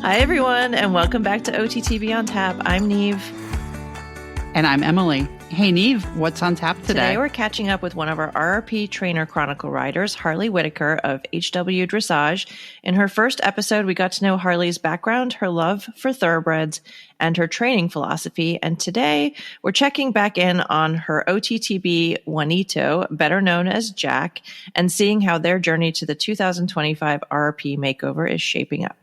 Hi, everyone, and welcome back to OTTB on Tap. I'm Neve. And I'm Emily. Hey, Neve, what's on tap today? Today, we're catching up with one of our RRP Trainer Chronicle riders, Harley Whittaker of HW Dressage. In her first episode, we got to know Harley's background, her love for thoroughbreds, and her training philosophy. And today, we're checking back in on her OTTB Juanito, better known as Jack, and seeing how their journey to the 2025 RRP Makeover is shaping up.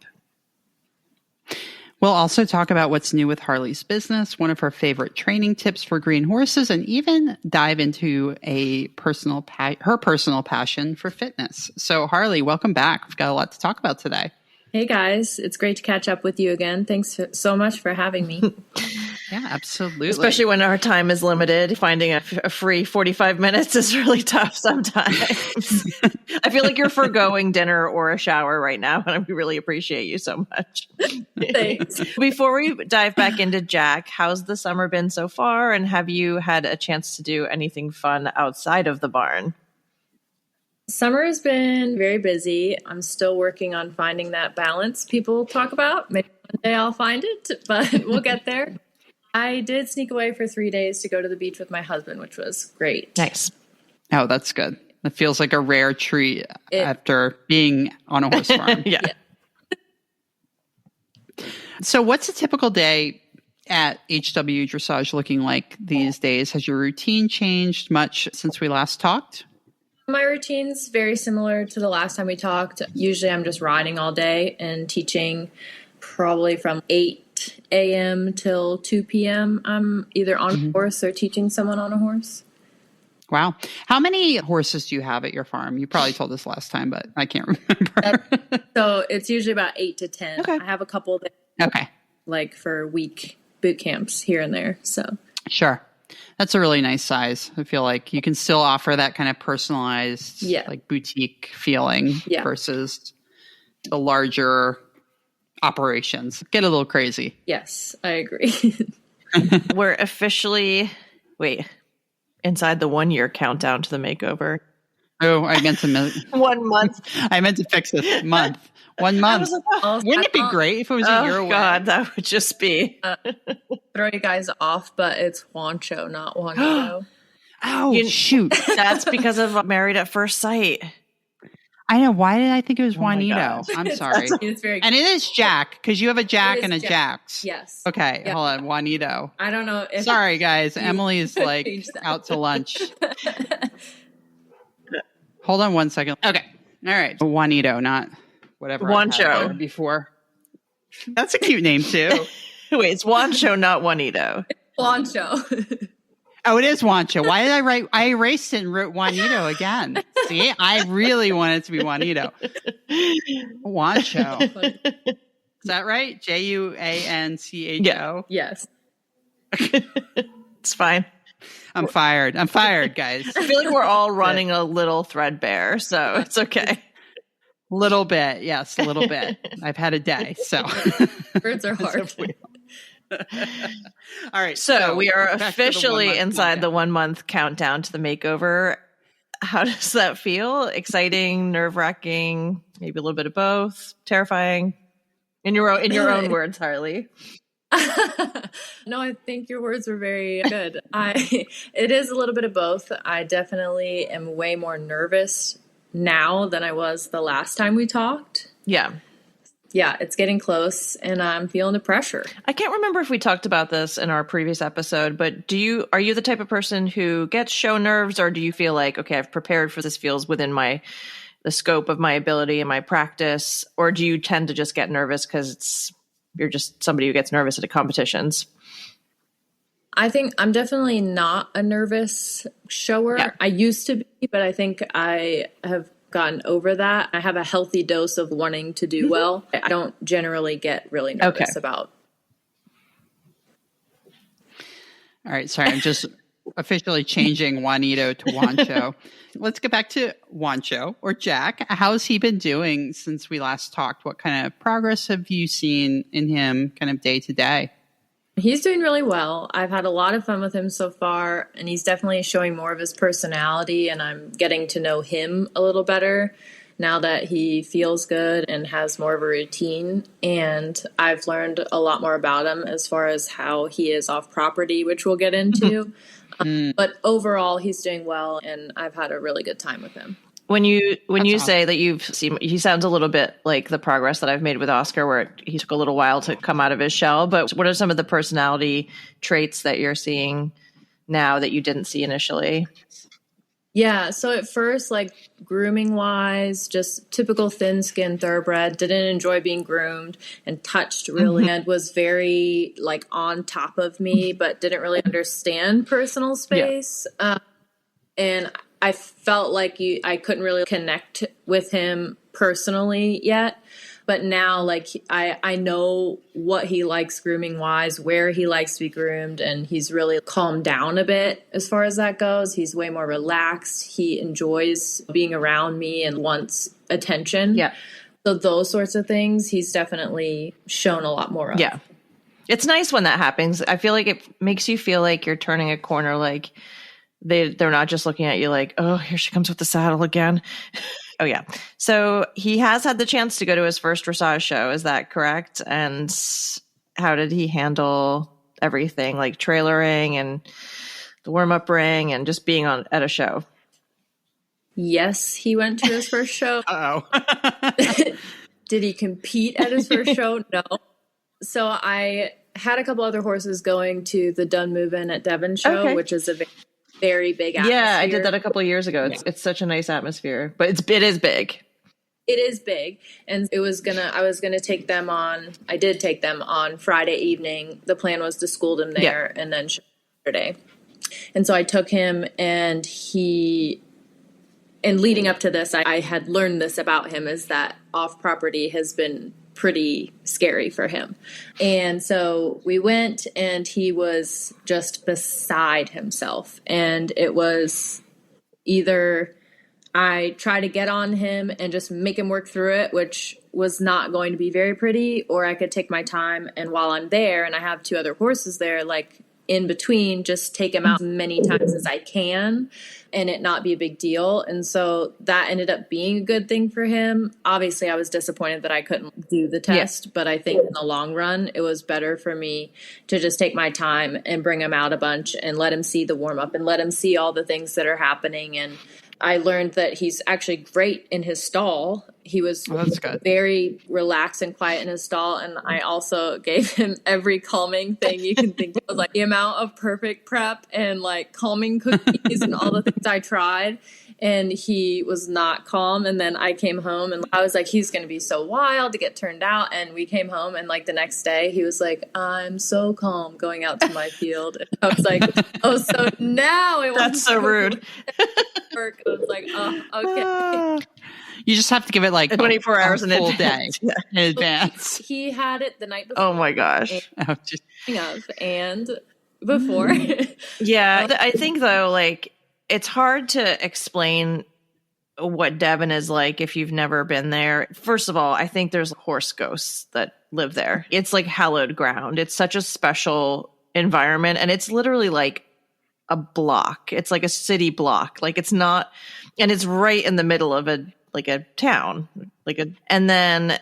We'll also talk about what's new with Harley's business, one of her favorite training tips for green horses, and even dive into her personal passion for fitness. So Harley, welcome back. We've got a lot to talk about today. Hey guys, it's great to catch up with you again. Thanks so much for having me. Yeah, absolutely. Especially when our time is limited, finding a free 45 minutes is really tough sometimes. I feel like you're foregoing dinner or a shower right now, and I really appreciate you so much. Thanks. Before we dive back into Jack, how's the summer been so far, and have you had a chance to do anything fun outside of the barn? Summer has been very busy. I'm still working on finding that balance people talk about. Maybe one day I'll find it, but we'll get there. I did sneak away for 3 days to go to the beach with my husband, which was great. Nice. Oh, that's good. It feels like a rare treat after being on a horse farm. Yeah. So what's a typical day at HW Dressage looking like these days? Has your routine changed much since we last talked? My routine's very similar to the last time we talked. Usually I'm just riding all day and teaching probably from 8 a.m. till 2 p.m. I'm either on a horse or teaching someone on a horse. Wow. How many horses do you have at your farm? You probably told us last time, but I can't remember. So it's usually about 8 to 10. Okay. I have a couple that Okay. like for week boot camps here and there. So Sure. That's a really nice size. I feel like you can still offer that kind of personalized, like boutique feeling versus the larger operations. Get a little crazy. Yes, I agree. We're officially, inside the 1 year countdown to the makeover. Oh, I meant to 1 month. I meant to fix it. Month. 1 month. Wouldn't it be great if it was a year away? God, that would just be. Throw you guys off, but it's Juancho, not Juanito. Oh, shoot. That's because of Married at First Sight. I know. Why did I think it was Juanito? I'm sorry. It's very and it is Jack, because you have a Jack and a Jax. Yes. Okay, Yep. Hold on. Juanito. I don't know. Sorry, guys. Emily's like out to lunch. Hold on 1 second. Okay. All right. Juanito, not whatever. Juancho. Before. That's a cute name, too. Wait, it's Juancho, not Juanito. Juancho. Oh, it is Juancho. Why did I write? I erased it and wrote Juanito again. See, I really wanted it to be Juanito. Juancho. Is that right? Juancho? Yeah. Yes. It's fine. I'm fired. I'm fired, guys. I feel like we're all running a little threadbare, so it's okay. Little bit. Yes, a little bit. I've had a day, so. Words are hard. All right. So we are officially inside the 1 month countdown to the makeover. How does that feel? Exciting, nerve-wracking, maybe a little bit of both, terrifying? In your own words, Harley. No, I think your words were very good. It is a little bit of both. I definitely am way more nervous now than I was the last time we talked. Yeah. Yeah, it's getting close and I'm feeling the pressure. I can't remember if we talked about this in our previous episode, but are you the type of person who gets show nerves, or do you feel like, okay, I've prepared for this, feels within the scope of my ability and my practice, or do you tend to just get nervous because you're just somebody who gets nervous at competitions? I think I'm definitely not a nervous shower. Yeah. I used to be, but I think I have gotten over that. I have a healthy dose of wanting to do well. I don't generally get really nervous about. All right. Sorry. I'm just officially changing Juanito to Juancho. Let's get back to Juancho, or Jack. How's he been doing since we last talked? What kind of progress have you seen in him kind of day to day? He's doing really well. I've had a lot of fun with him so far, and he's definitely showing more of his personality, and I'm getting to know him a little better. now that he feels good and has more of a routine. And I've learned a lot more about him as far as how he is off property, which we'll get into. But overall, he's doing well, and I've had a really good time with him. When you awesome. say that you've seen, he sounds a little bit like the progress that I've made with Oscar, where he took a little while to come out of his shell. But what are some of the personality traits that you're seeing now that you didn't see initially? Yeah, so at first, like grooming wise, just typical thin skin thoroughbred, didn't enjoy being groomed and touched really, and was very like on top of me, but didn't really understand personal space. And I felt like I couldn't really connect with him personally yet. But now, like, I know what he likes grooming wise, where he likes to be groomed, and he's really calmed down a bit as far as that goes. He's way more relaxed. He enjoys being around me and wants attention. Yeah. So those sorts of things, he's definitely shown a lot more of. Yeah. It's nice when that happens. I feel like it makes you feel like you're turning a corner, like they're not just looking at you like, oh, here she comes with the saddle again. Oh, yeah. So he has had the chance to go to his first dressage show. Is that correct? And how did he handle everything, like trailering and the warm-up ring and just being at a show? Yes, he went to his first show. Did he compete at his first show? No. So I had a couple other horses going to the Done Movin' at Devon show, which is a very big atmosphere. Yeah, I did that a couple of years ago. It's such a nice atmosphere, but it is big. It is big. And I was gonna take them on. I did take them on Friday evening. The plan was to school them there and then Saturday. And so I took him, and leading up to this, I had learned this about him, is that off property has been pretty scary for him. And so we went, and he was just beside himself. And it was either I try to get on him and just make him work through it, which was not going to be very pretty, or I could take my time, and while I'm there and I have two other horses there, like in between, just take him out as many times as I can and it not be a big deal. And so that ended up being a good thing for him. Obviously, I was disappointed that I couldn't do the test, but I think in the long run, it was better for me to just take my time and bring him out a bunch and let him see the warm up and let him see all the things that are happening. And I learned that he's actually great in his stall. He was very relaxed and quiet in his stall. And I also gave him every calming thing you can think of, like the amount of perfect prep and like calming cookies and all the things I tried. And he was not calm. And then I came home and I was like, he's going to be so wild to get turned out. And we came home, and like the next day he was like, I'm so calm going out to my field. And I was like, oh, so now it was. That's so rude. Work. I was like, oh, okay. You just have to give it like 24 hours in in advance. In advance. He had it the night before. Oh my gosh. And before. Yeah. I think though, like, it's hard to explain what Devon is like if you've never been there. First of all, I think there's horse ghosts that live there. It's like hallowed ground. It's such a special environment, and it's literally like a block. It's like a city block. Like it's not, and it's right in the middle of a town, and then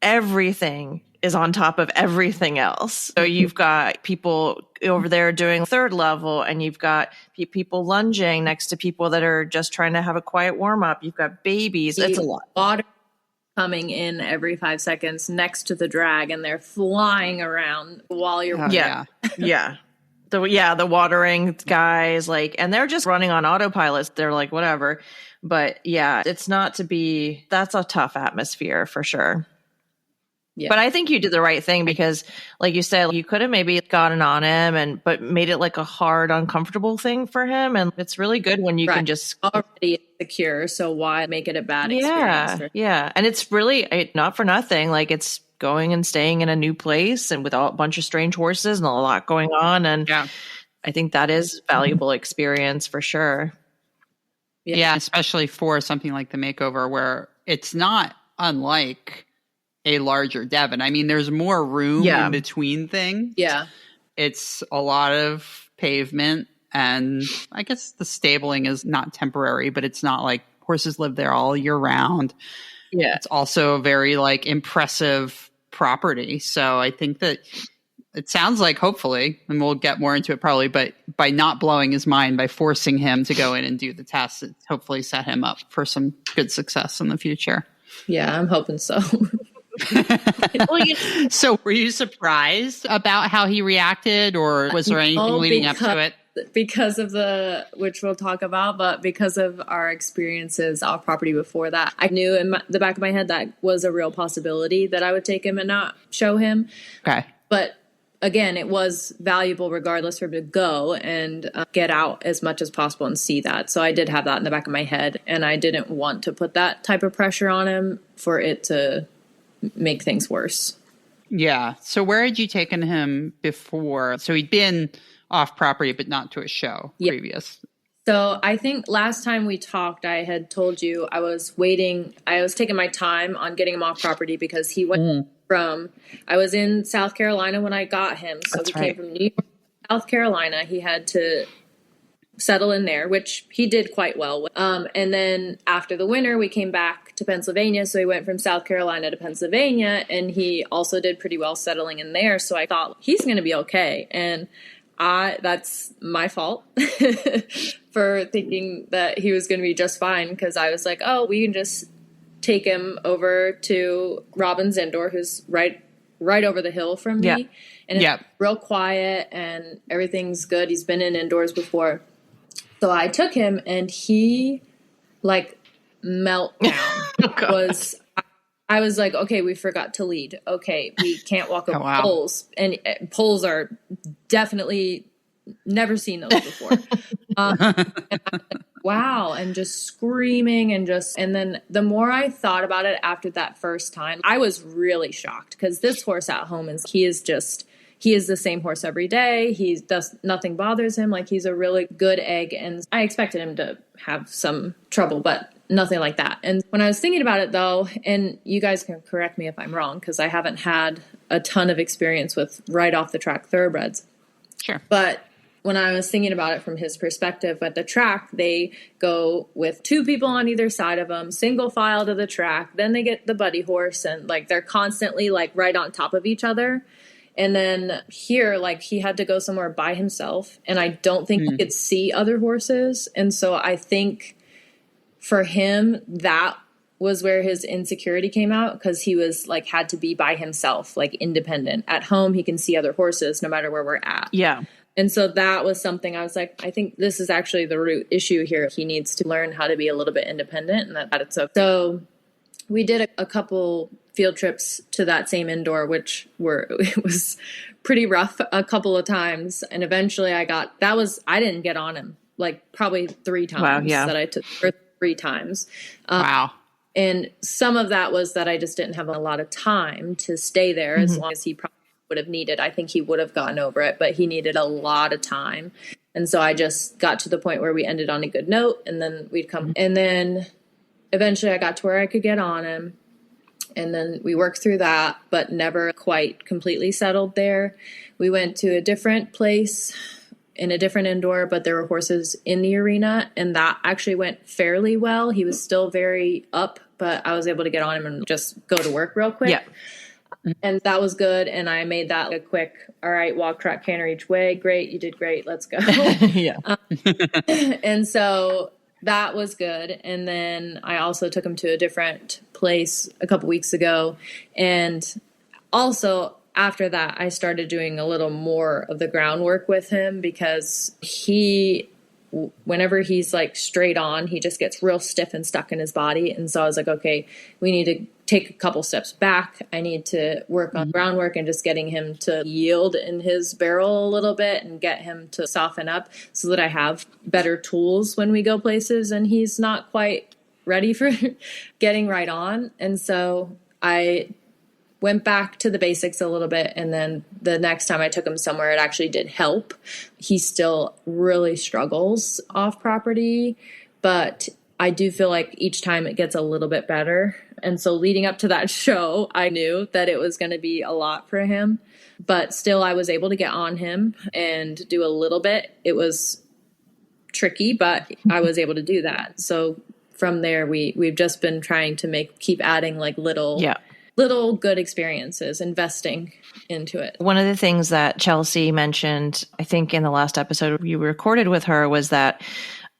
everything is on top of everything else. So you've got people over there doing third level, and you've got people lunging next to people that are just trying to have a quiet warm up. You've got babies. It's a lot. Water coming in every 5 seconds next to the drag, and they're flying around while you're the watering guys, like, and they're just running on autopilots. They're like, whatever. But yeah, it's not to be, that's a tough atmosphere for sure. Yeah. But I think you did the right thing, because like you said, you could have maybe gotten on him but made it like a hard, uncomfortable thing for him. And it's really good when you can just already secure. So why make it a bad experience? Yeah. And it's really not for nothing. Like it's going and staying in a new place and with a bunch of strange horses and a lot going on. And I think that is valuable experience for sure. Yeah, especially for something like the makeover, where it's not unlike a larger Devon. I mean, there's more room in between things. Yeah. It's a lot of pavement, and I guess the stabling is not temporary, but it's not like horses live there all year round. Yeah. It's also a very like impressive property. So I think that it sounds like, hopefully, and we'll get more into it probably, but by not blowing his mind, by forcing him to go in and do the tests, it hopefully set him up for some good success in the future. Yeah, I'm hoping so. So were you surprised about how he reacted, or was there anything leading up to it? Because of which we'll talk about, but because of our experiences off property before that, I knew in the back of my head that was a real possibility that I would take him and not show him. Okay. But again, it was valuable regardless for him to go and get out as much as possible and see that. So I did have that in the back of my head, and I didn't want to put that type of pressure on him for it to make things worse. Yeah. So where had you taken him before? So he'd been off property, but not to a show previous. So I think last time we talked, I had told you I was taking my time on getting him off property because he went I was in South Carolina when I got him. So he came from New York to South Carolina. He had to settle in there, which he did quite well with. And then after the winter, we came back to Pennsylvania. So he went from South Carolina to Pennsylvania, and he also did pretty well settling in there. So I thought he's going to be okay. And that's my fault for thinking that he was going to be just fine, because I was like, oh, we can just take him over to Robin's Indoor, who's right over the hill from me. Yeah. And it's real quiet and everything's good. He's been in indoors before. So I took him, and he like meltdown. I was like, okay, we forgot to lead. Okay, we can't walk over poles. And poles are definitely never seen those before. And wow. And just screaming and then the more I thought about it after that first time, I was really shocked, because this horse at home he is the same horse every day. Nothing bothers him. Like, he's a really good egg. And I expected him to have some trouble, but nothing like that. And when I was thinking about it though, and you guys can correct me if I'm wrong, because I haven't had a ton of experience with right off the track thoroughbreds. Sure. But when I was thinking about it from his perspective, at the track, they go with two people on either side of them, single file to the track. Then they get the buddy horse, and like they're constantly like right on top of each other. And then here, like, he had to go somewhere by himself, and I don't think he could see other horses. And so I think for him, that was where his insecurity came out, because he was like had to be by himself, like independent. At home, he can see other horses no matter where we're at. Yeah. And so that was something I was like, I think this is actually the root issue here. He needs to learn how to be a little bit independent, and that it's okay. So we did a couple field trips to that same indoor, it was pretty rough a couple of times. And eventually I didn't get on him like probably 3 times that I took, or 3 times. Wow. And some of that was that I just didn't have a lot of time to stay there as long as he probably would have needed. I think he would have gotten over it, but he needed a lot of time. And so I just got to the point where we ended on a good note, and then we'd come. And then eventually I got to where I could get on him. And then we worked through that, but never quite completely settled there. We went to a different place in a different indoor, but there were horses in the arena, and that actually went fairly well. He was still very up, but I was able to get on him and just go to work real quick. Yeah. And that was good. And I made that a quick, all right, walk, track, canter each way. Great. You did great. Let's go. Yeah. And so that was good. And then I also took him to a different place a couple weeks ago. And also after that, I started doing a little more of the groundwork with him, because whenever he's like straight on, he just gets real stiff and stuck in his body. And so I was like, okay, we need to take a couple steps back. I need to work on groundwork and just getting him to yield in his barrel a little bit and get him to soften up so that I have better tools when we go places and he's not quite ready for getting right on. And so I went back to the basics a little bit. And then the next time I took him somewhere, it actually did help. He still really struggles off property, but I do feel like each time it gets a little bit better. And so leading up to that show, I knew that it was going to be a lot for him, but still I was able to get on him and do a little bit. It was tricky, but I was able to do that. So from there, we've just been trying to keep adding like little good experiences, investing into it. One of the things that Chelsea mentioned, I think in the last episode we recorded with her, was that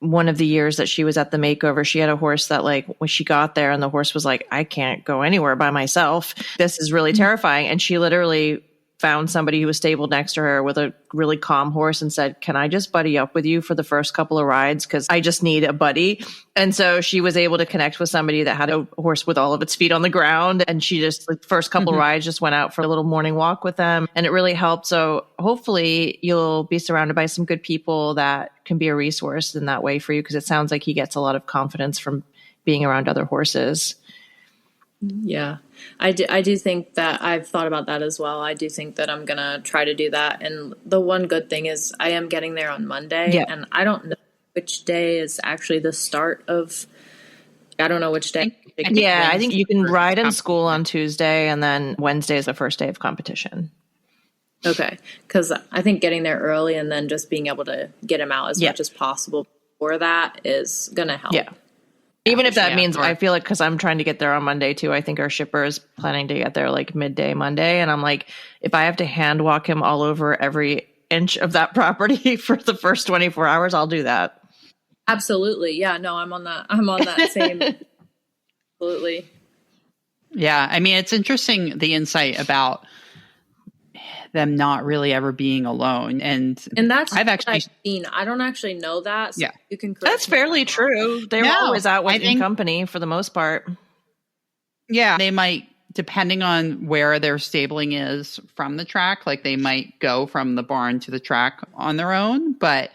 one of the years that she was at the makeover, she had a horse that like when she got there and the horse was like, I can't go anywhere by myself. This is really terrifying. And she literally found somebody who was stabled next to her with a really calm horse and said, can I just buddy up with you for the first couple of rides? Because I just need a buddy. And so she was able to connect with somebody that had a horse with all of its feet on the ground. And she just, the first couple of rides, just went out for a little morning walk with them. And it really helped. So hopefully you'll be surrounded by some good people that can be a resource in that way for you. Because it sounds like he gets a lot of confidence from being around other horses. Yeah, I do think that I've thought about that as well. I do think that I'm going to try to do that. And the one good thing is I am getting there on Monday and I don't know which day is actually the start of, I don't know which day. I think you can ride in school on Tuesday and then Wednesday is the first day of competition. Okay. Because I think getting there early and then just being able to get him out as much as possible before that is going to help. Yeah. Even if that means, I feel like, because I'm trying to get there on Monday too, I think our shipper is planning to get there like midday Monday. And I'm like, if I have to hand walk him all over every inch of that property for the first 24 hours, I'll do that. Absolutely. Yeah, no, I'm on that same. Absolutely. Yeah. I mean, it's interesting, the insight about them not really ever being alone. And that's I've actually seen. I don't actually know that. So you can correct That's fairly true. They're always out in company for the most part. Yeah. They might, depending on where their stabling is from the track, like they might go from the barn to the track on their own, but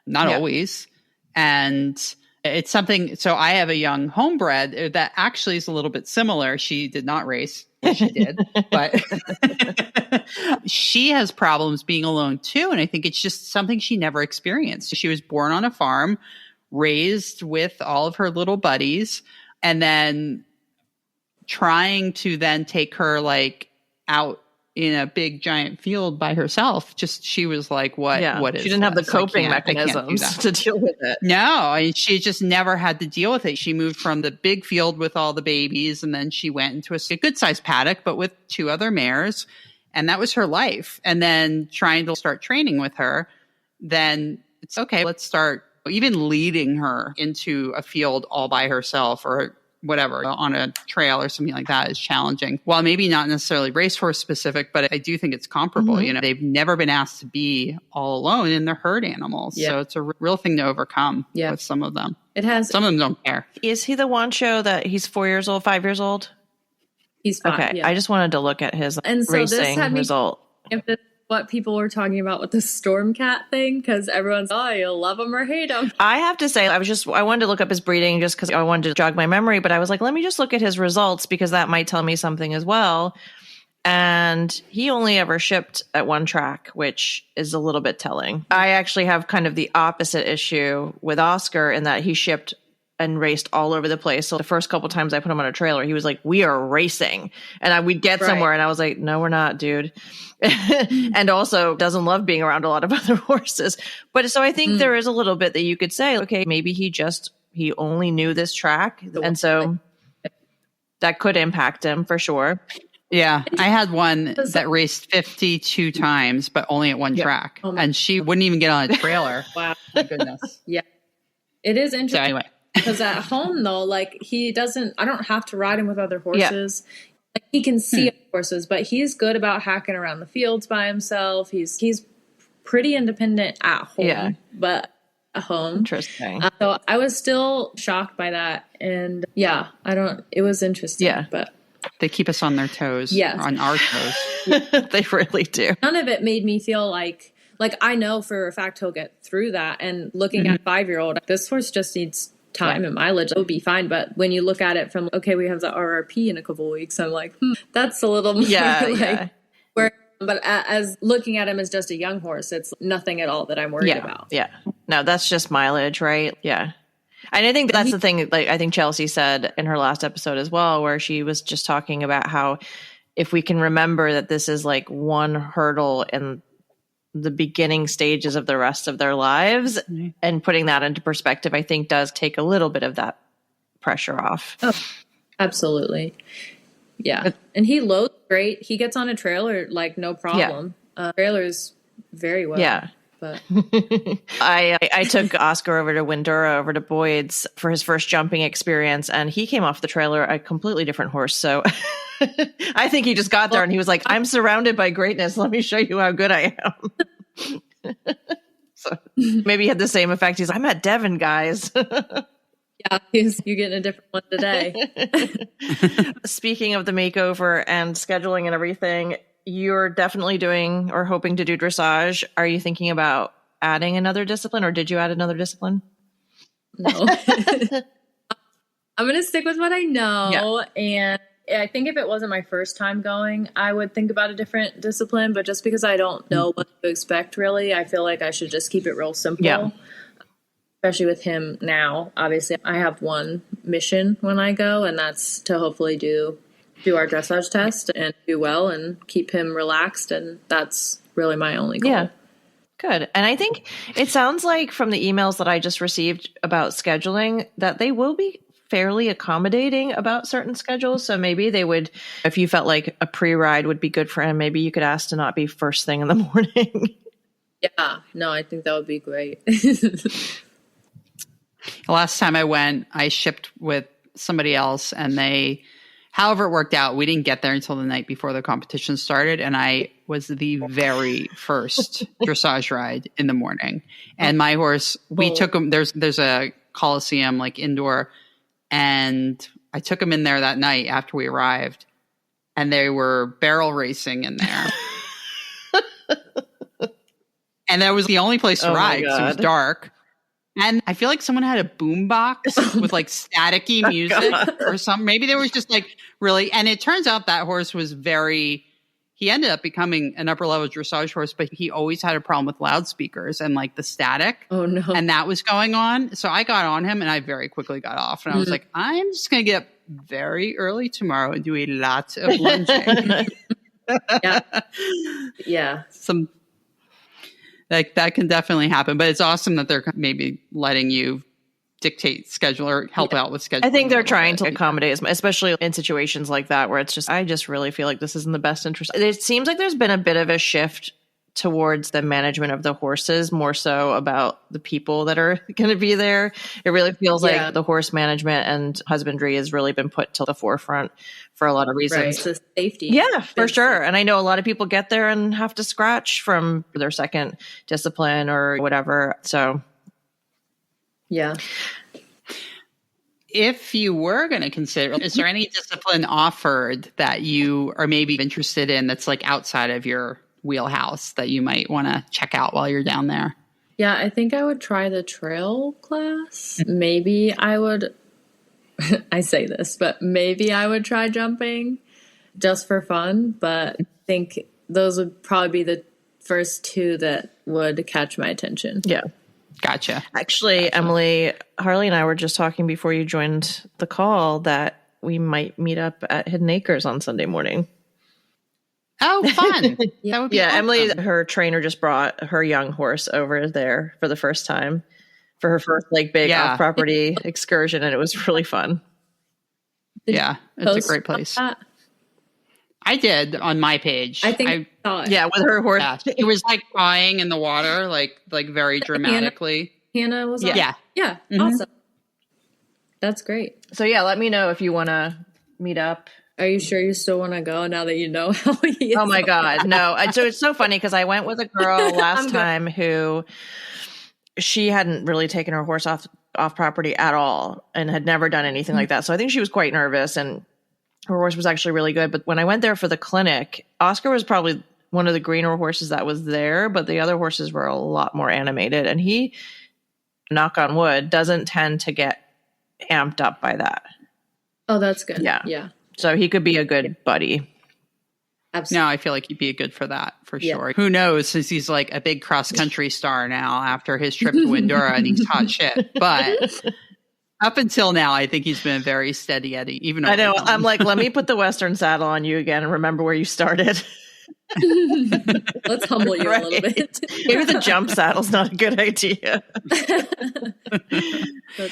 not always. And it's something, so I have a young homebred that actually is a little bit similar. She did not race. She did, but she has problems being alone too. And I think it's just something she never experienced. She was born on a farm, raised with all of her little buddies, and then trying to then take her like out in a big giant field by herself. Just, she was like, what is she didn't have the coping mechanisms to deal with it. No, and she just never had to deal with it. She moved from the big field with all the babies, and then she went into a good sized paddock, but with 2 other mares. And that was her life. And then trying to start training with her, then it's okay, let's start even leading her into a field all by herself or whatever, on a trail or something like that is challenging. While maybe not necessarily racehorse specific, but I do think it's comparable. You know, they've never been asked to be all alone in the herd animals. So it's a real thing to overcome with some of them. It has. Some of them don't care. Is he the Juancho that he's 4 years old, 5 years old? He's 5. Okay. Yeah. I just wanted to look at his racing result. What people were talking about with the storm cat thing, because everyone's, you'll love him or hate him. I have to say, I wanted to look up his breeding just because I wanted to jog my memory, but I was like, let me just look at his results because that might tell me something as well. And he only ever shipped at 1 track, which is a little bit telling. I actually have kind of the opposite issue with Oscar in that he shipped and raced all over the place. So the first couple times I put him on a trailer, he was like, we are racing. And we'd get somewhere and I was like, no, we're not, dude. And also doesn't love being around a lot of other horses. But so I think there is a little bit that you could say, okay, maybe he only knew this track. And so that could impact him for sure. Yeah. I had one that raced 52 times, but only at 1 track. And she wouldn't even get on a trailer. Wow. My goodness. Yeah. It is interesting. So anyway. Because at home, though, like I don't have to ride him with other horses. Yeah. Like, he can see other horses, but he's good about hacking around the fields by himself. He's pretty independent at home, but at home. Interesting. So I was still shocked by that. And it was interesting, but they keep us on their toes. Yeah. On our toes. They really do. None of it made me feel like I know for a fact he'll get through that. And looking at a 5-year-old, this horse just needs time and mileage. It'll be fine. But when you look at it from, okay, we have the RRP in a couple of weeks, I'm like, that's a little more but as looking at him as just a young horse, it's nothing at all that I'm worried about. Yeah. No, that's just mileage, right? Yeah. And I think that's the thing, like I think Chelsea said in her last episode as well, where she was just talking about how if we can remember that this is like one hurdle in the beginning stages of the rest of their lives and putting that into perspective, I think does take a little bit of that pressure off. Oh, absolutely. Yeah. And he loads great. He gets on a trailer like no problem. Trailers very well. Yeah. But I took Oscar over to Windura, over to Boyd's for his first jumping experience, and he came off the trailer a completely different horse. So I think he just got there and he was like, I'm surrounded by greatness. Let me show you how good I am. So maybe he had the same effect. He's like, I'm at Devon, guys. yeah, you're getting a different one today. Speaking of the makeover and scheduling and everything, you're definitely doing or hoping to do dressage. Are you thinking about adding another discipline, or did you add another discipline? No. I'm going to stick with what I know. Yeah. And I think if it wasn't my first time going, I would think about a different discipline. But just because I don't know what to expect, really, I feel like I should just keep it real simple. Yeah. Especially with him now. Obviously, I have one mission when I go, and that's to hopefully do our dressage test and do well and keep him relaxed. And that's really my only goal. Yeah. Good. And I think it sounds like from the emails that I just received about scheduling that they will be fairly accommodating about certain schedules. So maybe they would, if you felt like a pre-ride would be good for him, maybe you could ask to not be first thing in the morning. Yeah. No, I think that would be great. The last time I went, I shipped with somebody else, and however it worked out, we didn't get there until the night before the competition started, and I was the very first dressage ride in the morning. And my horse, we took him, there's a Coliseum like indoor, and I took him in there that night after we arrived, and they were barrel racing in there. And that was the only place to ride because it was dark. And I feel like someone had a boombox with like staticky music or something. Maybe there was just like really, and it turns out that horse was he ended up becoming an upper level dressage horse, but he always had a problem with loudspeakers and like the static. Oh no. And that was going on. So I got on him and I very quickly got off. And I was like, I'm just going to get up very early tomorrow and do a lot of lunging. Yeah. Like that can definitely happen, but it's awesome that they're maybe letting you dictate schedule or help out with scheduling. I think they're trying to accommodate, especially in situations like that where it's just, I just really feel like this is in the best interest. It seems like there's been a bit of a shift towards the management of the horses, more so about the people that are going to be there. It really feels like the horse management and husbandry has really been put to the forefront for a lot of reasons. Right. So safety. Yeah, for sure. And I know a lot of people get there and have to scratch from their second discipline or whatever. So, yeah. If you were going to consider, is there any discipline offered that you are maybe interested in that's like outside of your wheelhouse that you might want to check out while you're down there? Yeah, I think I would try the trail class. Maybe I would, I say this, but maybe I would try jumping just for fun. But I think those would probably be the first two that would catch my attention. Yeah. Gotcha. Actually, Emily, Harley and I were just talking before you joined the call that we might meet up at Hidden Acres on Sunday morning. Oh, fun. That would be awesome. Emily, her trainer just brought her young horse over there for the first time for her first like big off-property excursion, and it was really fun. Yeah, it's a great place. I did on my page. I think I saw it. Yeah, with her horse. Yeah. It was like crying in the water, like very dramatically. Hannah was on? Yeah. Yeah, awesome. That's great. So yeah, let me know if you want to meet up. Are you sure you still want to go now that you know how he is? Oh my God, no. So it's so funny because I went with a girl last time who she hadn't really taken her horse off property at all and had never done anything like that. So I think she was quite nervous, and her horse was actually really good. But when I went there for the clinic, Oscar was probably one of the greener horses that was there, but the other horses were a lot more animated. And he, knock on wood, doesn't tend to get amped up by that. Oh, that's good. Yeah. So he could be a good buddy. Absolutely. No, I feel like he'd be good for that, for sure. Who knows, since he's like a big cross-country star now after his trip to Windura and he's hot shit. But up until now, I think he's been a very steady Eddie. Even I know. I'm like, let me put the Western saddle on you again and remember where you started. Let's humble you a little bit. Maybe the jump saddle's not a good idea.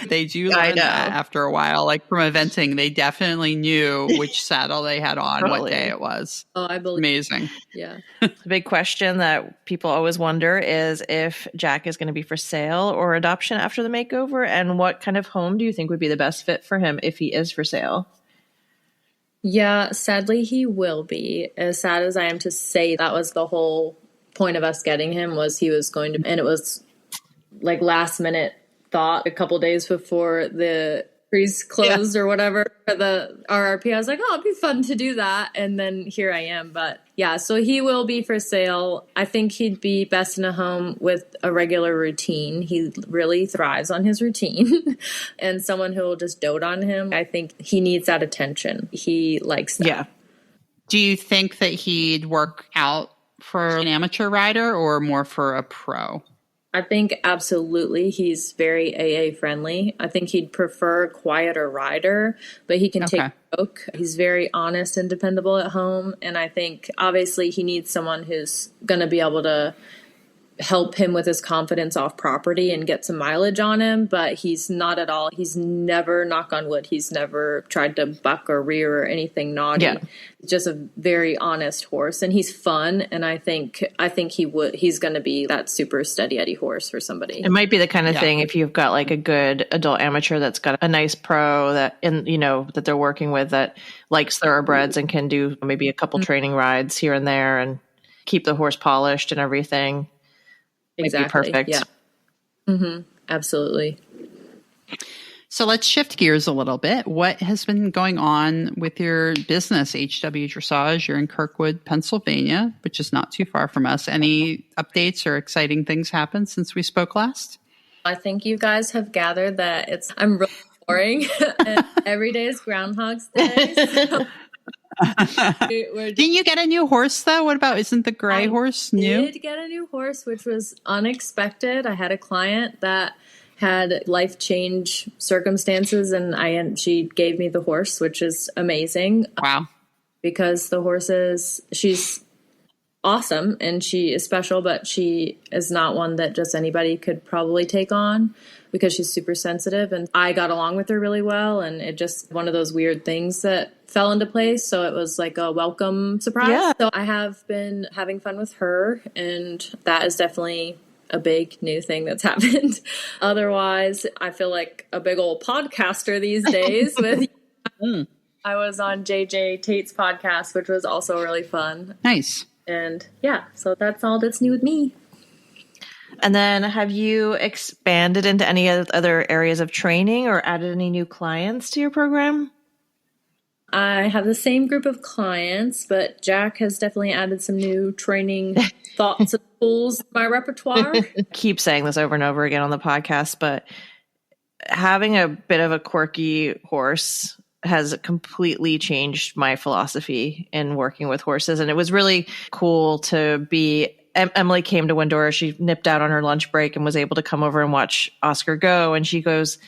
They do learn that after a while. Like from eventing, they definitely knew which saddle they had on, what day it was. Oh, I believe. Amazing. Yeah. The big question that people always wonder is if Jack is going to be for sale or adoption after the makeover, and what kind of home do you think would be the best fit for him if he is for sale? Yeah, sadly he will be. As sad as I am to say, that was the whole point of us getting him, was he was going to, and it was like last minute thought a couple days before the trees closed or whatever for the RRP. I was like, oh, it'd be fun to do that. And then here I am. But yeah, so he will be for sale. I think he'd be best in a home with a regular routine. He really thrives on his routine and someone who will just dote on him. I think he needs that attention. He likes that. Yeah. Do you think that he'd work out for an amateur rider or more for a pro? I think absolutely he's very AA friendly. I think he'd prefer a quieter rider, but he can take a joke. He's very honest and dependable at home. And I think obviously he needs someone who's going to be able to help him with his confidence off property and get some mileage on him, but he's not at all. He's never, knock on wood, he's never tried to buck or rear or anything naughty. Yeah. Just a very honest horse, and he's fun. And I think he's going to be that super steady Eddie horse for somebody. It might be the kind of thing if you've got like a good adult amateur that's got a nice pro that that they're working with that likes thoroughbreds and can do maybe a couple training rides here and there and keep the horse polished and everything. Exactly. Perfect. Yeah. Mm-hmm. Absolutely. So let's shift gears a little bit. What has been going on with your business, HW Dressage? You're in Kirkwood, Pennsylvania, which is not too far from us. Any updates or exciting things happened since we spoke last? I think you guys have gathered that I'm really boring. And every day is Groundhog's Day. So Didn't you get a new horse though? What about, isn't the gray horse new? I did get a new horse, which was unexpected. I had a client that had life change circumstances and she gave me the horse, which is amazing. Wow. Because the horse she's awesome and she is special, but she is not one that just anybody could probably take on because she's super sensitive, and I got along with her really well, and it just one of those weird things that fell into place. So it was like a welcome surprise. Yeah. So I have been having fun with her, and that is definitely a big new thing that's happened. Otherwise, I feel like a big old podcaster these days with I was on JJ Tate's podcast, which was also really fun. Nice. And yeah, so that's all that's new with me. And then have you expanded into any other areas of training or added any new clients to your program? I have the same group of clients, but Jack has definitely added some new training thoughts and tools to my repertoire. Keep saying this over and over again on the podcast, but having a bit of a quirky horse has completely changed my philosophy in working with horses. And it was really cool to be Emily came to Windora. She nipped out on her lunch break and was able to come over and watch Oscar go. And she goes,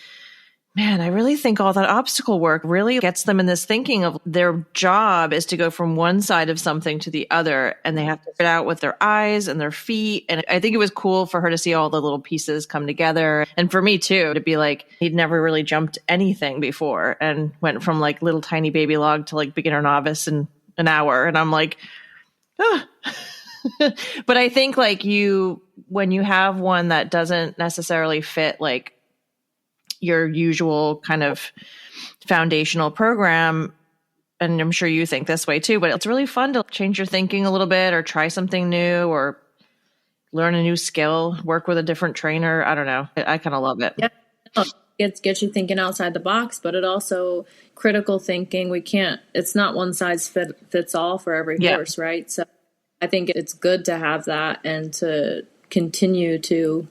man, I really think all that obstacle work really gets them in this thinking of their job is to go from one side of something to the other. And they have to fit out with their eyes and their feet. And I think it was cool for her to see all the little pieces come together. And for me too, to be like, he'd never really jumped anything before and went from like little tiny baby log to like beginner novice in an hour. And I'm like, oh. But I think like when you have one that doesn't necessarily fit like your usual kind of foundational program, and I'm sure you think this way too, but it's really fun to change your thinking a little bit or try something new or learn a new skill, work with a different trainer. I don't know. I kind of love it. Yeah. It gets you thinking outside the box, but it also critical thinking. It's not one size fits all for every horse, right? So I think it's good to have that and to continue to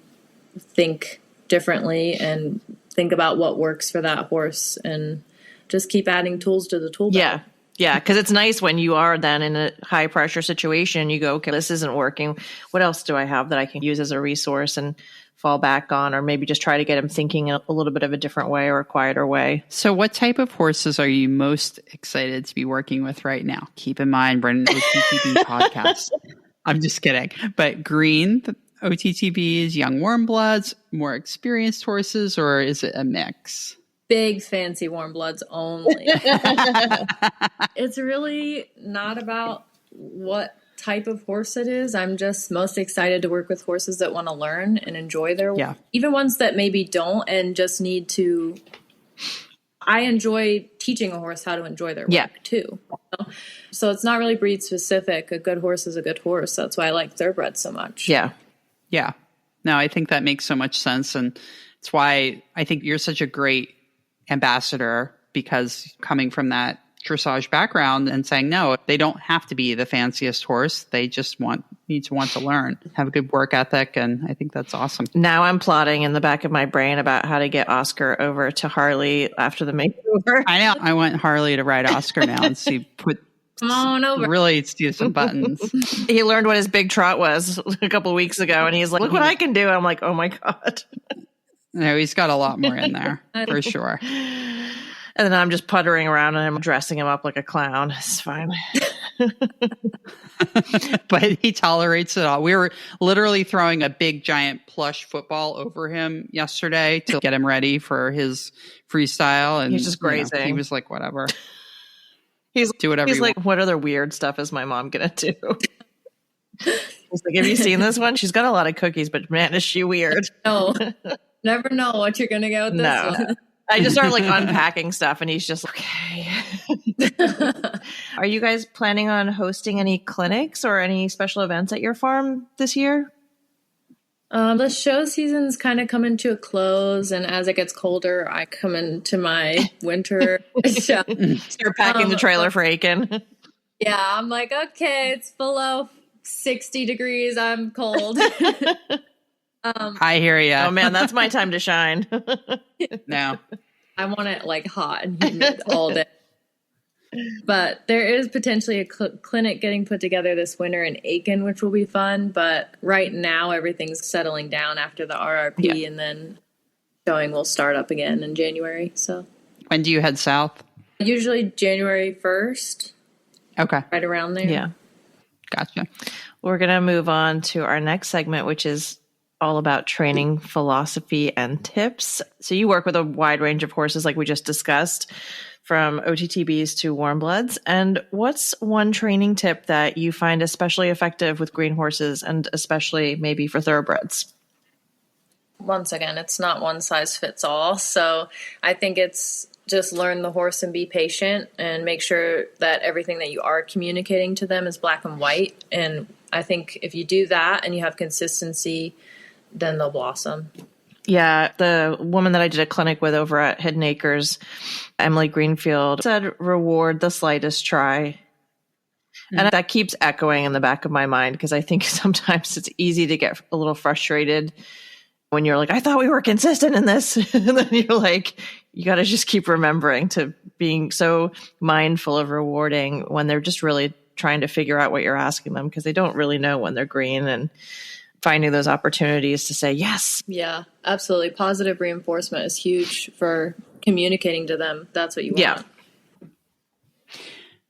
think differently and think about what works for that horse and just keep adding tools to the tool belt. Yeah. Because it's nice when you are then in a high pressure situation, you go, okay, this isn't working. What else do I have that I can use as a resource and fall back on, or maybe just try to get him thinking in a little bit of a different way or a quieter way. So what type of horses are you most excited to be working with right now? Keep in mind, we're an OTTB podcast. I'm just kidding. But green, OTTBs, young warmbloods, more experienced horses, or is it a mix? Big fancy warm bloods only. It's really not about what type of horse it is. I'm just most excited to work with horses that want to learn and enjoy their work. Even ones that maybe don't and just need to. I enjoy teaching a horse how to enjoy their work too. You know? So it's not really breed specific. A good horse is a good horse. That's why I like thoroughbred so much. Yeah. No, I think that makes so much sense. And it's why I think you're such a great ambassador, because coming from that dressage background and saying, no, they don't have to be the fanciest horse. They just need to want to learn, have a good work ethic. And I think that's awesome. Now I'm plotting in the back of my brain about how to get Oscar over to Harley after the makeover. I know. I want Harley to ride Oscar now and Come on over. Really do some buttons. He learned what his big trot was a couple of weeks ago, and he's like, look what I can do. I'm like, oh my God. No, he's got a lot more in there for sure. And then I'm just puttering around and I'm dressing him up like a clown. It's fine. But he tolerates it all. We were literally throwing a big giant plush football over him yesterday to get him ready for his freestyle. And he's just grazing. He was like, whatever. Do whatever he's like, what other weird stuff is my mom going to do? He's like, have you seen this one? She's got a lot of cookies, but man, is she weird. No. Never know what you're going to get with this one. I just start like unpacking stuff and he's just okay. Are you guys planning on hosting any clinics or any special events at your farm this year? The show season's kind of coming to a close, and as it gets colder, I come into my winter show. Start packing the trailer for Aiken. Yeah, I'm like, okay, it's below 60 degrees. I'm cold. I hear you. Oh man, that's my time to shine. No, I want it like hot and humid all day. But there is potentially a clinic getting put together this winter in Aiken, which will be fun. But right now, everything's settling down after the RRP, and then showing will start up again in January. So, when do you head south? Usually January 1st. Okay, right around there. Yeah, gotcha. We're gonna move on to our next segment, which is all about training philosophy and tips. So you work with a wide range of horses, like we just discussed, from OTTBs to warmbloods. And what's one training tip that you find especially effective with green horses, and especially maybe for thoroughbreds? Once again, it's not one size fits all. So I think it's just learn the horse and be patient and make sure that everything that you are communicating to them is black and white. And I think if you do that and you have consistency, then they'll blossom. Yeah, the woman that I did a clinic with over at Hidden Acres, Emily Greenfield, said reward the slightest try. Mm-hmm. And that keeps echoing in the back of my mind, because I think sometimes it's easy to get a little frustrated when you're like, I thought we were consistent in this. And then you're like, you got to just keep remembering to being so mindful of rewarding when they're just really trying to figure out what you're asking them, because they don't really know when they're green, and finding those opportunities to say yes. Yeah, absolutely. Positive reinforcement is huge for communicating to them. That's what you want. Yeah.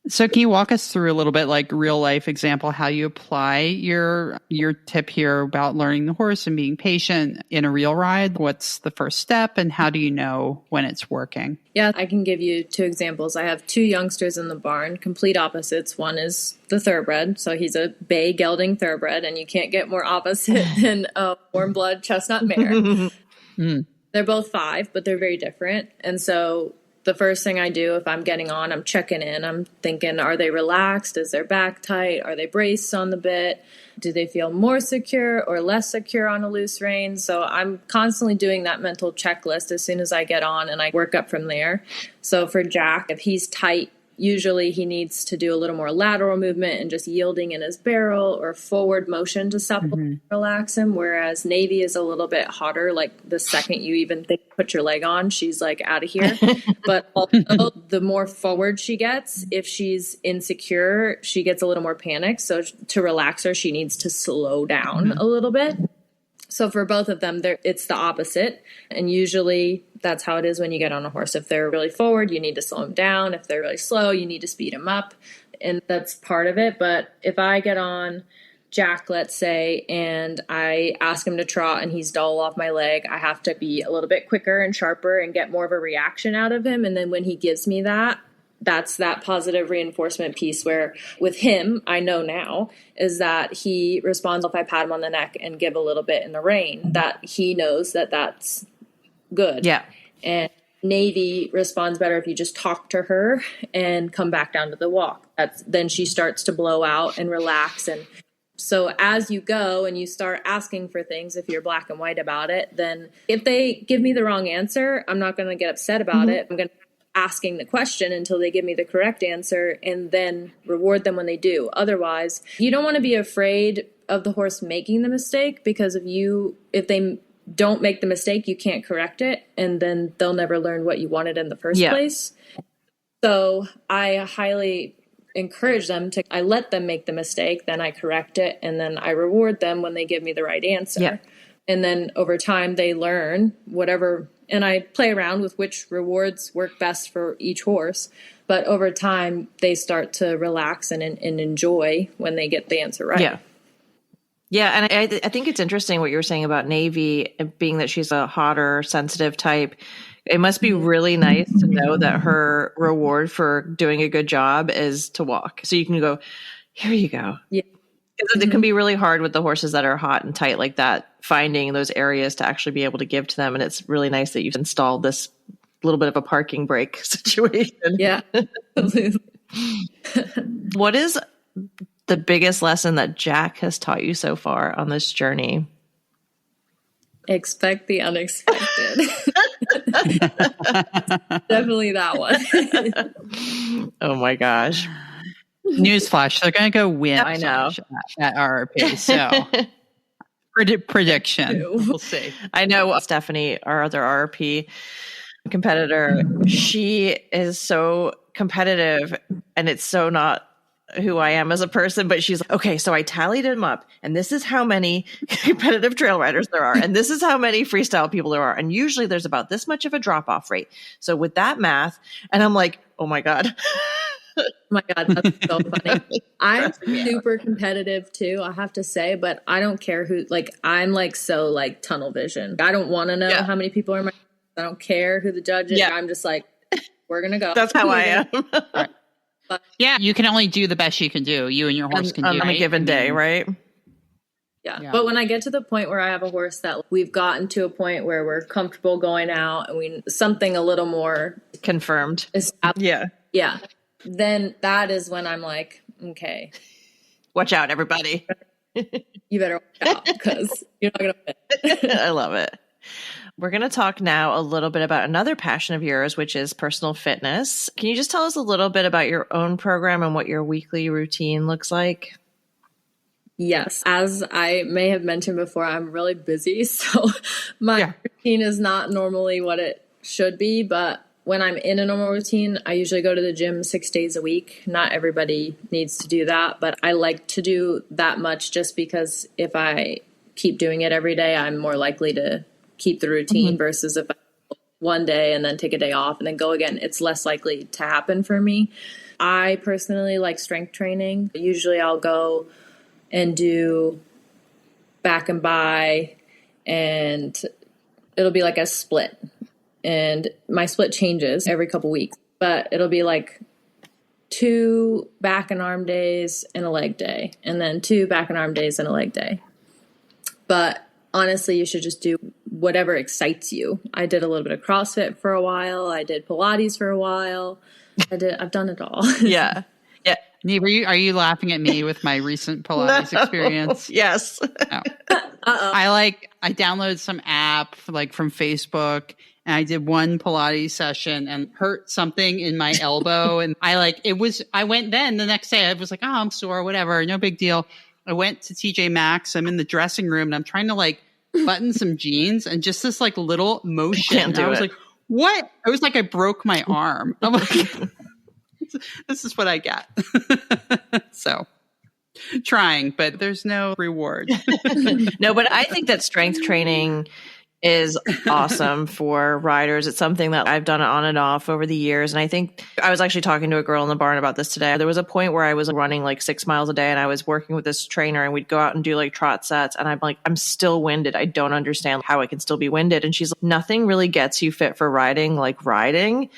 So can you walk us through a little bit, like real life example, how you apply your tip here about learning the horse and being patient in a real ride? What's the first step, and how do you know when it's working? Yeah, I can give you 2 examples. I have 2 youngsters in the barn, complete opposites. One is the thoroughbred, so he's a bay gelding thoroughbred, and you can't get more opposite than a warm blood chestnut mare. They're both 5, but they're very different. And so the first thing I do if I'm getting on, I'm checking in. I'm thinking, are they relaxed? Is their back tight? Are they braced on the bit? Do they feel more secure or less secure on a loose rein? So I'm constantly doing that mental checklist as soon as I get on, and I work up from there. So for Jack, if he's tight, usually he needs to do a little more lateral movement and just yielding in his barrel, or forward motion to supplement, relax him. Whereas Navy is a little bit hotter. Like the second you even think put your leg on, she's like out of here. But also the more forward she gets, if she's insecure, she gets a little more panicked. So to relax her, she needs to slow down a little bit. So for both of them, it's the opposite. And usually that's how it is when you get on a horse. If they're really forward, you need to slow them down. If they're really slow, you need to speed them up. And that's part of it. But if I get on Jack, let's say, and I ask him to trot and he's dull off my leg, I have to be a little bit quicker and sharper and get more of a reaction out of him. And then when he gives me that, that's that positive reinforcement piece where with him, I know now, is that he responds if I pat him on the neck and give a little bit in the rein, that he knows that that's good. Yeah. And Navy responds better if you just talk to her and come back down to the walk. Then she starts to blow out and relax. And so as you go and you start asking for things, if you're black and white about it, then if they give me the wrong answer, I'm not going to get upset about it. I'm going to asking the question until they give me the correct answer and then reward them when they do. Otherwise, you don't want to be afraid of the horse making the mistake, because if they don't make the mistake, you can't correct it, and then they'll never learn what you wanted in the first place. So I highly encourage them I let them make the mistake, then I correct it, and then I reward them when they give me the right answer. Yeah. And then over time they learn whatever, and I play around with which rewards work best for each horse. But over time they start to relax and enjoy when they get the answer right. Yeah. Yeah, and I think it's interesting what you were saying about Navy, being that she's a hotter, sensitive type. It must be really nice to know that her reward for doing a good job is to walk. So you can go, here you go. Yeah. Because it can be really hard with the horses that are hot and tight like that, finding those areas to actually be able to give to them. And it's really nice that you've installed this little bit of a parking brake situation. Yeah. What is the biggest lesson that Jack has taught you so far on this journey? Expect the unexpected. Definitely that one. Oh my gosh. Newsflash, they're going to go win. I know. At RRP. So prediction. We'll see. I know Stephanie, our other RRP competitor, she is so competitive, and it's so not who I am as a person, but she's like, okay, so I tallied them up, and this is how many competitive trail riders there are, and this is how many freestyle people there are, and usually there's about this much of a drop-off rate. So with that math, and I'm like, oh my God. Oh my God, that's so funny. I'm super competitive too, I have to say, but I don't care who, I'm so tunnel vision. I don't want to know how many people are in my, I don't care who the judge is. Yeah. I'm just like, we're going to go. That's how I am. Right. Yeah, you can only do the best you can do. You and your horse can do on a given day, right? Yeah. But when I get to the point where I have a horse that we've gotten to a point where we're comfortable going out and something a little more confirmed. Yeah. Then that is when I'm like, okay. Watch out, everybody. You better watch out because you're not going to win. I love it. We're going to talk now a little bit about another passion of yours, which is personal fitness. Can you just tell us a little bit about your own program and what your weekly routine looks like? Yes. As I may have mentioned before, I'm really busy. So my routine is not normally what it should be. But when I'm in a normal routine, I usually go to the gym 6 days a week. Not everybody needs to do that, but I like to do that much just because if I keep doing it every day, I'm more likely to keep the routine versus if I go one day and then take a day off and then go again, it's less likely to happen for me. I personally like strength training. Usually I'll go and do back and by, and it'll be like a split. And my split changes every couple weeks, but it'll be like 2 back and arm days and a leg day, and then 2 back and arm days and a leg day. But honestly, you should just do whatever excites you. I did a little bit of CrossFit for a while. I did Pilates for a while. I've done it all. Yeah. Yeah. Neve, are you laughing at me with my recent Pilates experience? Yes. No. I downloaded some app from Facebook, and I did one Pilates session and hurt something in my elbow. And I went then the next day, I was like, oh, I'm sore, whatever. No big deal. I went to TJ Maxx. I'm in the dressing room and I'm trying to button some jeans, and just this little motion. I was like, what? I was like, I broke my arm. I'm like, this is what I get. So trying, but there's no reward. No, but I think that strength training is awesome for riders. It's something that I've done on and off over the years. And I think I was actually talking to a girl in the barn about this today. There was a point where I was running like 6 miles a day and I was working with this trainer and we'd go out and do like trot sets. And I'm like, I'm still winded. I don't understand how I can still be winded. And she's like, nothing really gets you fit for riding like riding,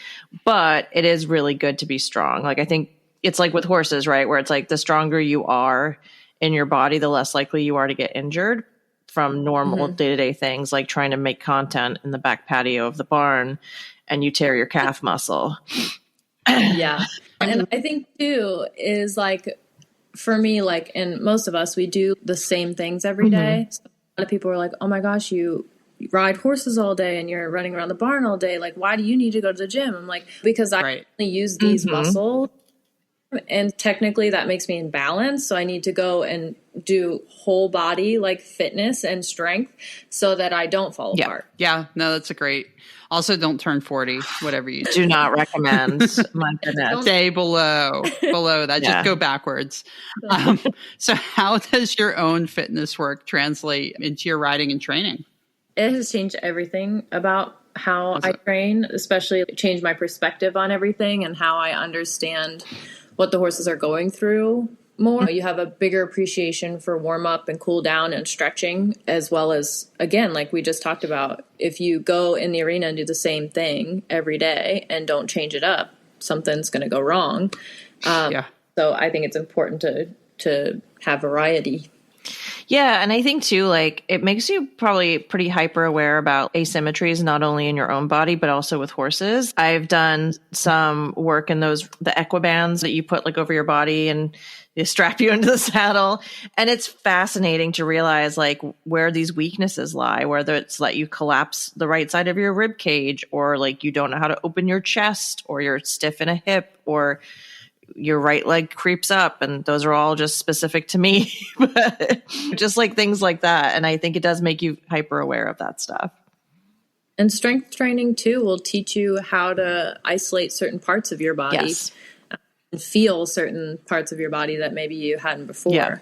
but it is really good to be strong. Like, I think it's like with horses, right? Where it's like the stronger you are in your body, the less likely you are to get injured from normal day-to-day things like trying to make content in the back patio of the barn and you tear your calf muscle. Yeah. And I think too is like, for me, like, and most of us, we do the same things every day. So a lot of people are like, oh my gosh, you ride horses all day and you're running around the barn all day. Like, why do you need to go to the gym? I'm like, because I only use these muscles. And technically that makes me in balance. So I need to go and do whole body like fitness and strength so that I don't fall apart. Yeah. No, that's a great. Also, don't turn 40, whatever you do not recommend. My goodness. Stay below that. Just go backwards. So how does your own fitness work translate into your riding and training? It has changed everything about how I train, especially changed my perspective on everything and how I understand what the horses are going through more. You have a bigger appreciation for warm up and cool down and stretching, as well as, again, like we just talked about, if you go in the arena and do the same thing every day and don't change it up, something's going to go wrong. So I think it's important to have variety. Yeah. And I think too, like it makes you probably pretty hyper aware about asymmetries, not only in your own body, but also with horses. I've done some work in the equibands that you put like over your body and they strap you into the saddle. And it's fascinating to realize like where these weaknesses lie, whether it's that you collapse the right side of your rib cage, or like you don't know how to open your chest, or you're stiff in a hip, or your right leg creeps up, and those are all just specific to me, but just like things like that. And I think it does make you hyper aware of that stuff. And strength training too will teach you how to isolate certain parts of your body and feel certain parts of your body that maybe you hadn't before. Yeah.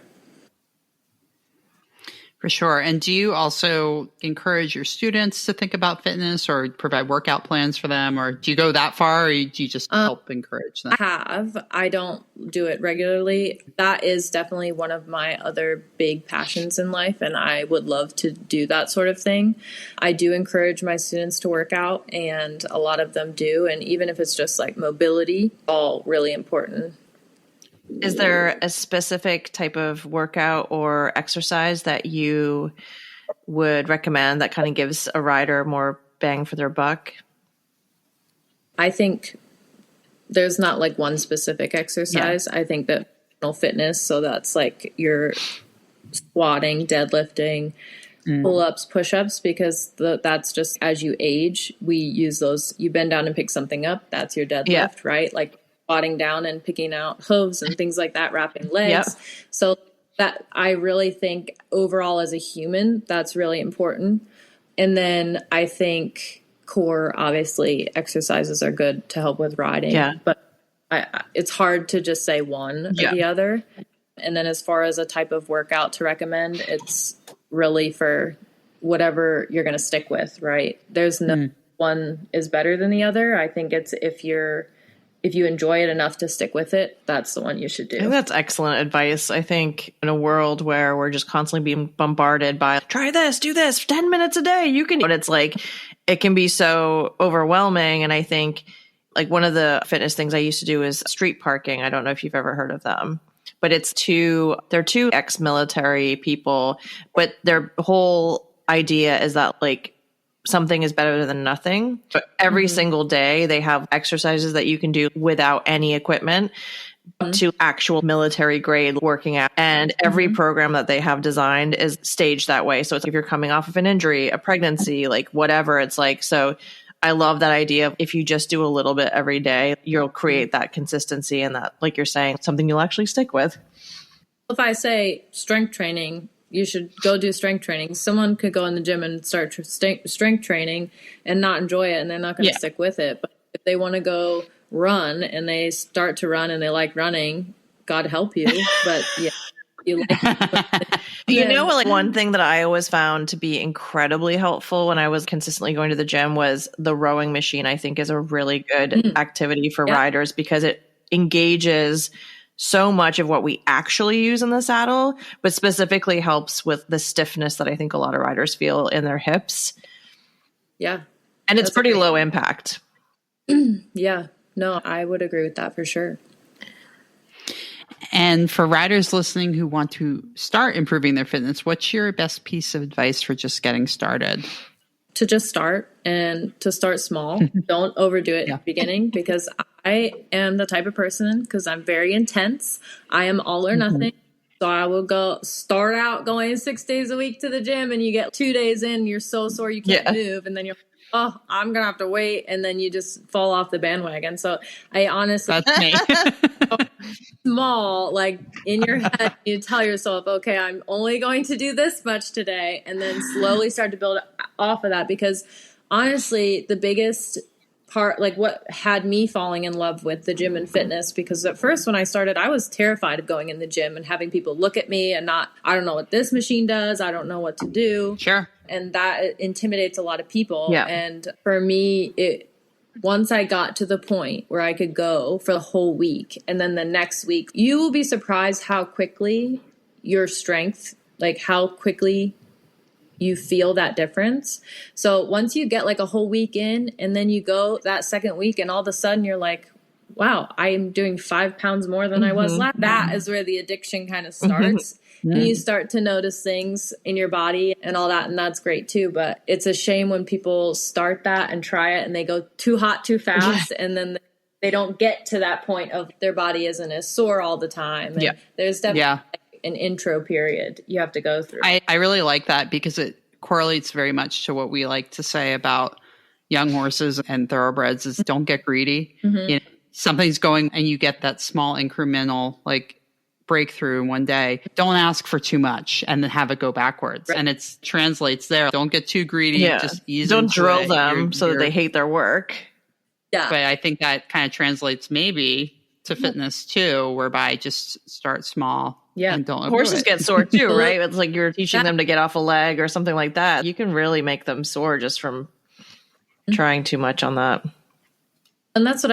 For sure. And do you also encourage your students to think about fitness or provide workout plans for them? Or do you go that far, or do you just help encourage them? I don't do it regularly. That is definitely one of my other big passions in life, and I would love to do that sort of thing. I do encourage my students to work out, and a lot of them do. And even if it's just like mobility, all really important. Is there a specific type of workout or exercise that you would recommend that kind of gives a rider more bang for their buck? I think there's not like one specific exercise. I think that fitness, so that's like your squatting, deadlifting, pull-ups, push-ups, because that's just as you age, we use those. You bend down and pick something up. That's your deadlift, right? Like squatting down and picking out hooves and things like that, wrapping legs. So that I really think overall as a human, that's really important. And then I think core, obviously, exercises are good to help with riding. But it's hard to just say one or the other. And then as far as a type of workout to recommend, it's really for whatever you're going to stick with, right? There's no one is better than the other. I think it's if you enjoy it enough to stick with it, that's the one you should do. I think that's excellent advice. I think in a world where we're just constantly being bombarded by try this, do this, 10 minutes a day, you can, but it's like, it can be so overwhelming. And I think like one of the fitness things I used to do is street parking. I don't know if you've ever heard of them, but they're two ex-military people, but their whole idea is that like, something is better than nothing. But every single day they have exercises that you can do without any equipment to actual military grade working out. And every program that they have designed is staged that way. So it's if you're coming off of an injury, a pregnancy, like whatever, it's like, so I love that idea of if you just do a little bit every day, you'll create that consistency and that, like you're saying, something you'll actually stick with. If I say strength training, you should go do strength training. Someone could go in the gym and start strength training and not enjoy it, and they're not going to stick with it. But if they want to go run and they start to run and they like running, God help you. But You like You know, like one thing that I always found to be incredibly helpful when I was consistently going to the gym was the rowing machine. I think is a really good activity for riders because it engages so much of what we actually use in the saddle, but specifically helps with the stiffness that I think a lot of riders feel in their hips. Yeah. And it's pretty low impact. Yeah. No, I would agree with that for sure. And for riders listening who want to start improving their fitness, what's your best piece of advice for just getting started? To just start and to start small. Don't overdo it at the beginning because I am the type of person, because I'm very intense. I am all or nothing. So I will start out going 6 days a week to the gym, and you get 2 days in, you're so sore you can't move. And then you're oh, I'm going to have to wait. And then you just fall off the bandwagon. So I honestly, that's me. Small, like in your head, you tell yourself, okay, I'm only going to do this much today. And then slowly start to build off of that. Because honestly, the biggest part, like what had me falling in love with the gym and fitness, because at first when I started, I was terrified of going in the gym and having people look at me and I don't know what this machine does. I don't know what to do. Sure. And that intimidates a lot of people. Yeah. And for me, once I got to the point where I could go for the whole week, and then the next week, you will be surprised how quickly your strength, like how quickly you feel that difference. So once you get like a whole week in, and then you go that second week, and all of a sudden you're like, wow, I am doing 5 pounds more than I was last. That is where the addiction kind of starts. And you start to notice things in your body and all that. And that's great too. But it's a shame when people start that and try it and they go too hot, too fast. And then they don't get to that point of their body isn't as sore all the time. And there's definitely an intro period you have to go through. I really like that because it correlates very much to what we like to say about young horses and thoroughbreds is don't get greedy. You know, something's going and you get that small incremental like breakthrough one day. Don't ask for too much and then have it go backwards. Right. And it translates there. Don't get too greedy. Just ease Don't into drill it. them so that they hate their work. Yeah. But I think that kind of translates maybe to fitness too, whereby just start small. Yeah. And don't Horses get sore too, right? It's like you're teaching them to get off a leg or something like that. You can really make them sore just from trying too much on that. And that's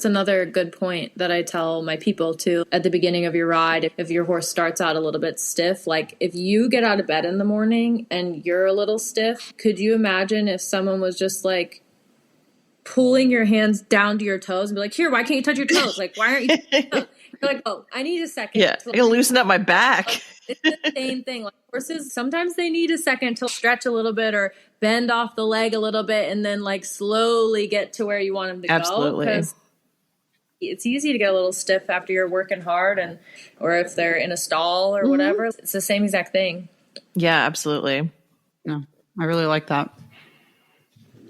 another good point that I tell my people too. At the beginning of your ride, if your horse starts out a little bit stiff, like if you get out of bed in the morning and you're a little stiff, could you imagine if someone was just like pulling your hands down to your toes and be like, here, why can't you touch your toes? Like, why aren't you touching your toes? You're like, oh, I need a second. Yeah, I can loosen up my back. It's the same thing. Like horses, sometimes they need a second to stretch a little bit or bend off the leg a little bit and then like slowly get to where you want them to Absolutely. go. Because it's easy to get a little stiff after you're working hard or if they're in a stall or whatever. It's the same exact thing. Yeah, absolutely. No, I really like that.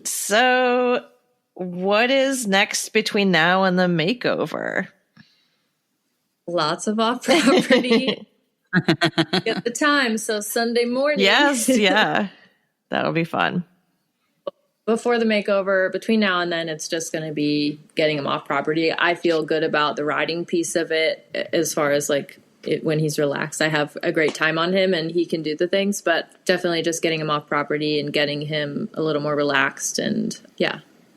So what is next between now and the makeover? Lots of off-property. Get the time. So Sunday morning. Yes, yeah. That'll be fun. Before the makeover, between now and then, it's just going to be getting him off property. I feel good about the riding piece of it as far as like when he's relaxed. I have a great time on him and he can do the things, but definitely just getting him off property and getting him a little more relaxed and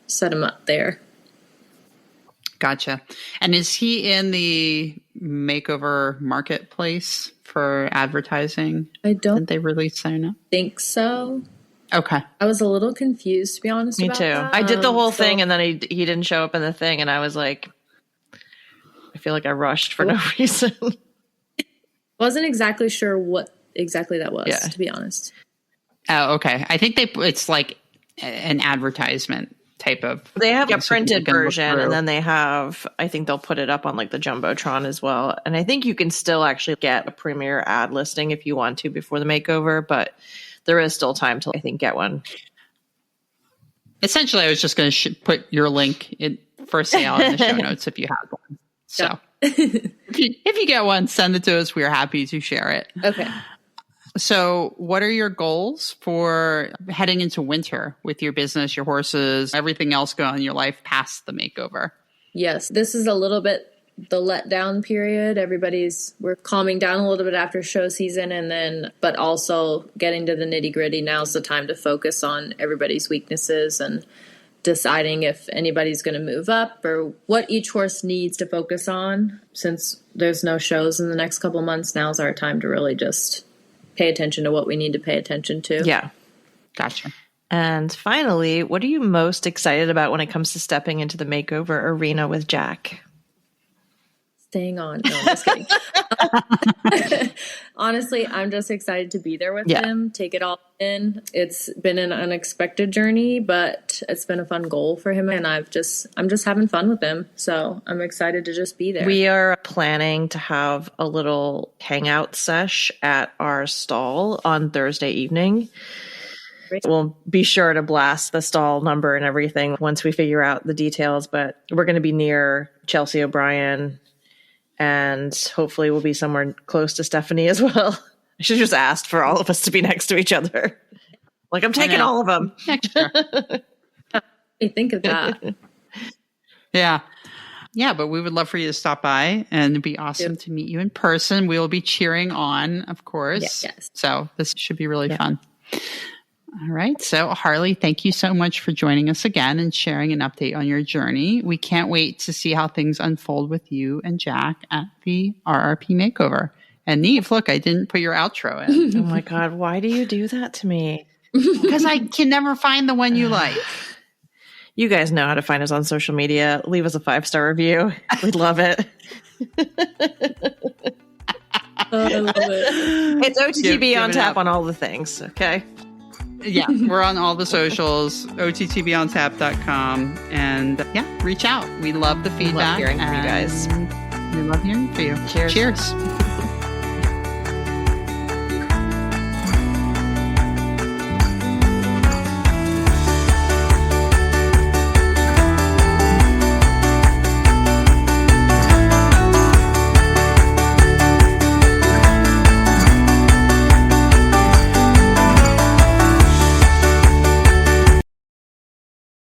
set him up there. Gotcha. And is he in the makeover marketplace for advertising? I don't Did they release sign up? think so. Okay. I was a little confused, to be honest. Me about too. that. I did the whole thing and then he didn't show up in the thing and I was like, I feel like I rushed for no reason. Wasn't exactly sure what exactly that was, to be honest. Oh, okay. I think it's like an advertisement type of. They have a printed version and then they have, I think they'll put it up on like the Jumbotron as well. And I think you can still actually get a premier ad listing if you want to before the makeover, but there is still time to, I think, get one. Essentially, I was just going to put your link in for sale in the show notes if you have one. So if you get one, send it to us. We are happy to share it. Okay. So what are your goals for heading into winter with your business, your horses, everything else going on in your life past the makeover? Yes, this is a little bit the letdown period. We're calming down a little bit after show season, but also getting to the nitty gritty. Now's the time to focus on everybody's weaknesses and deciding if anybody's going to move up or what each horse needs to focus on. Since there's no shows in the next couple months, now's our time to really just pay attention to what we need to pay attention to. Yeah. Gotcha. And finally, what are you most excited about when it comes to stepping into the makeover arena with Jack? Staying on. No, I'm just kidding. Honestly, I'm just excited to be there with him, take it all in. It's been an unexpected journey, but it's been a fun goal for him, and I'm just having fun with him. So I'm excited to just be there. We are planning to have a little hangout sesh at our stall on Thursday evening. We'll be sure to blast the stall number and everything once we figure out the details, but we're going to be near Chelsea O'Brien, and hopefully we'll be somewhere close to Stephanie as well. I should have just asked for all of us to be next to each other. Like, I'm taking all of them. I think of that. Yeah. Yeah, but we would love for you to stop by, and it'd be awesome to meet you in person. We will be cheering on, of course. Yes. So this should be really fun. All right. So, Harley, thank you so much for joining us again and sharing an update on your journey. We can't wait to see how things unfold with you and Jack at the RRP Makeover. And Neve, look, I didn't put your outro in. Oh my God, why do you do that to me? Because I can never find the one you like. You guys know how to find us on social media. Leave us a 5-star review. We'd love it. Oh, I love it. It's OTTB on tap on all the things, okay? Yeah, we're on all the socials, OTTBontap.com, and reach out. We love the feedback. We love hearing from you guys. We love hearing from you. Cheers. Cheers.